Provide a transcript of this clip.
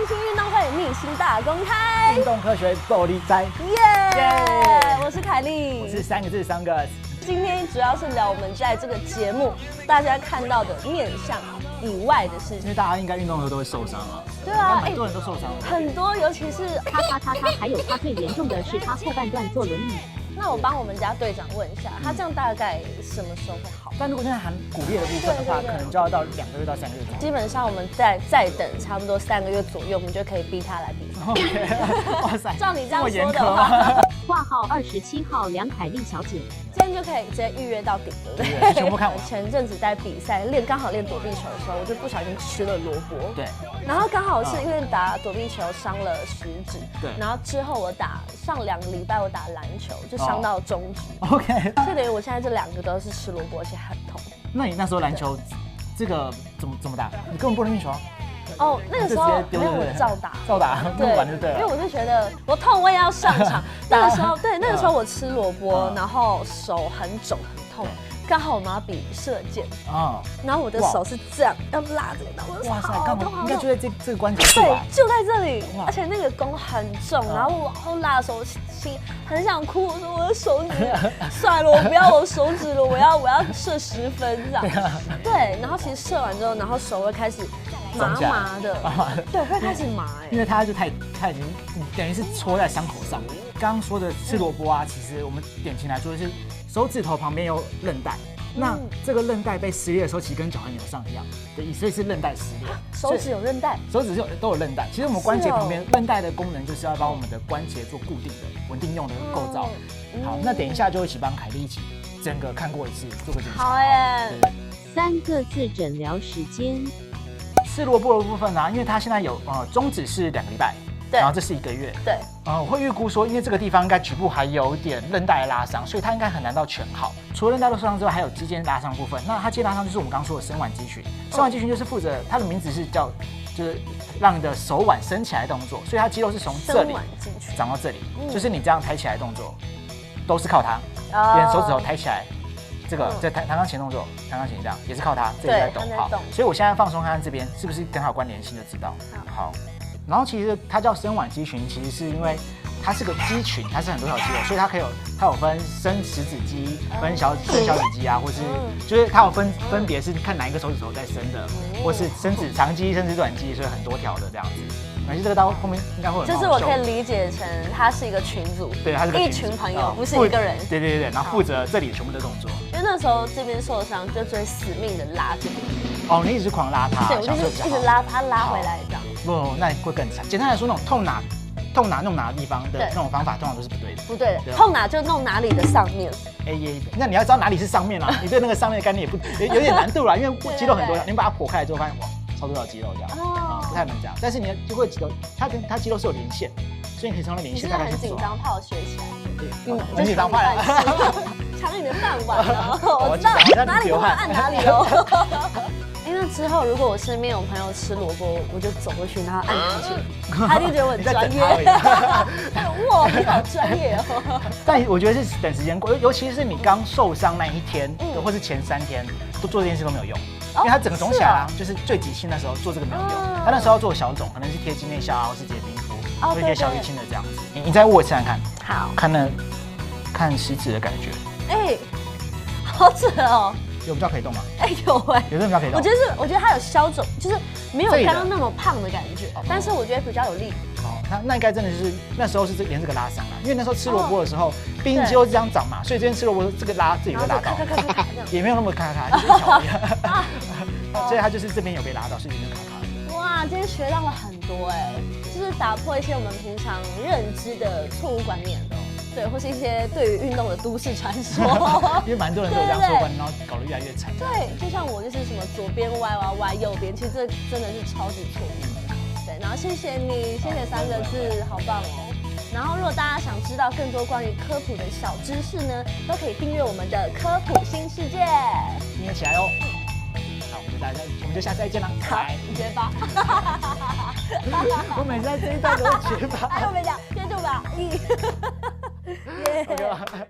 新运动会秘辛大公开，运动科学斗力哉！耶！我是凯莉，我是3个字3个。今天主要是聊我们在这个节目大家看到的面向以外的事情。因为大家应该运动的时候都会受伤啊。对啊，很多人都受伤了。很多，尤其是他，还有他最严重的是他后半段坐轮椅。那我帮我们家队长问一下，他这样大概什么时候会好？但如果现在含骨裂的部分的话，可能就要到2个月到3个月左右。基本上我们再等差不多3个月左右，我们就可以逼他来比赛。OK， 哇塞，照你这样严说的话，挂号27号梁凯丽小姐，今天就可以直接预约到顶，对不对？对全部看完。前阵子在比赛刚好练躲避球的时候，我就不小心吃了萝卜。对。然后刚好是因为打躲避球伤了食指。对。然后之后上2个礼拜我打篮球就伤到中指。OK。所以等于我现在这2个都是吃萝卜，而且很痛。那你那时候篮球这个怎么打？你根本不能运球啊。哦，那个时候没有我照打，对，玩就对了。因为我就觉得我痛我也要上场。那个时候我吃萝卜，然后手很肿很痛。刚好我们要比射箭啊，然后我的手是这样要拉着，然后哇塞，刚好应该就在这个关节处对，就在这里，而且那个弓很重，然后我后拉的时候心很想哭，我说我的手指算了，我不要我手指了，我要射10分这样。对，然后其实射完之后，然后手会开始麻麻的，对，会开始麻哎，因为它已经等于是戳在伤口上。刚刚说的吃萝卜啊，其实我们典型来说是手指头旁边有韧带，那这个韧带被撕裂的时候，其实跟脚踝扭伤一样，对，所以是韧带撕裂。手指有韧带，手指都有韧带。其实我们关节旁边韧带的功能就是要帮我们的关节做固定的、稳定用的构造。好，那等一下就一起帮凯莉一起整个看过一次，做个检查。好耶！3个字诊疗时间。吃萝卜的部分啊，因为它现在有中指是2个礼拜。然后这是1个月，对，我会预估说，因为这个地方应该局部还有点韧带拉伤，所以它应该很难到全好。除了韧带的受伤之外，还有肌腱拉伤部分。那它肌腱拉伤就是我们刚刚说的伸腕肌群，伸腕肌群就是负责它的名字是就是让你的手腕伸起来的动作，所以它肌肉是从这里长到这里，就是你这样抬起来的动作都是靠它，连手指头抬起来。这弹钢琴动作，弹钢琴这样也是靠它，这里在动。好，所以我现在放松看看这边是不是跟它有关联性，就知道。好。然后其实它叫伸腕肌群，其实是因为它是个肌群，它是很多条肌肉，所以它有分伸食指肌、分小指肌啊，或是就是它有分别是看哪一个手指头在伸的，或是伸指长肌、伸指短肌，所以很多条的这样子。而且这个到后面应该会有。就是我可以理解成它是一个群组，对，它是一群朋友，不是一个人。对，然后负责这里全部的动作。因为那时候这边受伤，就会死命的拉这边。哦，你一直狂拉它，对，我就是一直拉它拉回来这样。不，那会更惨。简单来说，那种痛哪弄哪的地方的那种方法，通常都是不对的。不对的，痛哪就弄哪里的上面。那你要知道哪里是上面啊？你对那个上面的概念也有点难度啦，因为肌肉很多，你把它剖开来之后，发现哇，超多条肌肉这样，不太能这样。但是你就会肌肉，它肌肉是有连线，所以你可以从那连线大概去做。很紧张，怕我学起来。对，很紧张，怕抢你的饭碗了，我知道哪里会按哪里哦。那之后如果我身边有朋友吃萝卜，我就走过去，然后按下去，他就觉得我很专业。哇，你好专业哦！但我觉得是等时间过，尤其是你刚受伤那一天，或是前3天，都做这件事都没有用，因为它整个肿起来啦，就是最急性那时候做这个没有用。他那时候要做小肿，可能是贴肌内效啊，或是结冰敷，做一些小淤青的这样子。你再握一次看看，好，看食指的感觉。好扯哦。有比较可以动吗？有有比较可以动。我觉得它有消肿，就是没有刚刚那么胖的感觉，但是我觉得比较有力。哦，那应该真的是那时候是连这个拉伤了，因为那时候吃萝卜的时候，毕竟肌肉这样长嘛，所以这边吃萝卜这个这里会拉到，也没有那么咔咔，就是巧一样。所以它就是这边有被拉到，所以这边咔咔。哇，今天学到了很多就是打破一些我们平常认知的错误观念。对，或是一些对于运动的都市传说，因为蛮多人都有这样说过，然后搞得越来越惨。对，就像我就是什么左边歪歪歪，右边，其实这真的是超级错误。对，然后谢谢你，谢谢3个字，好棒哦。然后如果大家想知道更多关于科普的小知识呢，都可以订阅我们的科普新世界，订阅起来哦。好，我们就下次再见啦。好，你结巴。我每次在这一段都结巴。哎，我没讲，接住吧，1。OK 吧。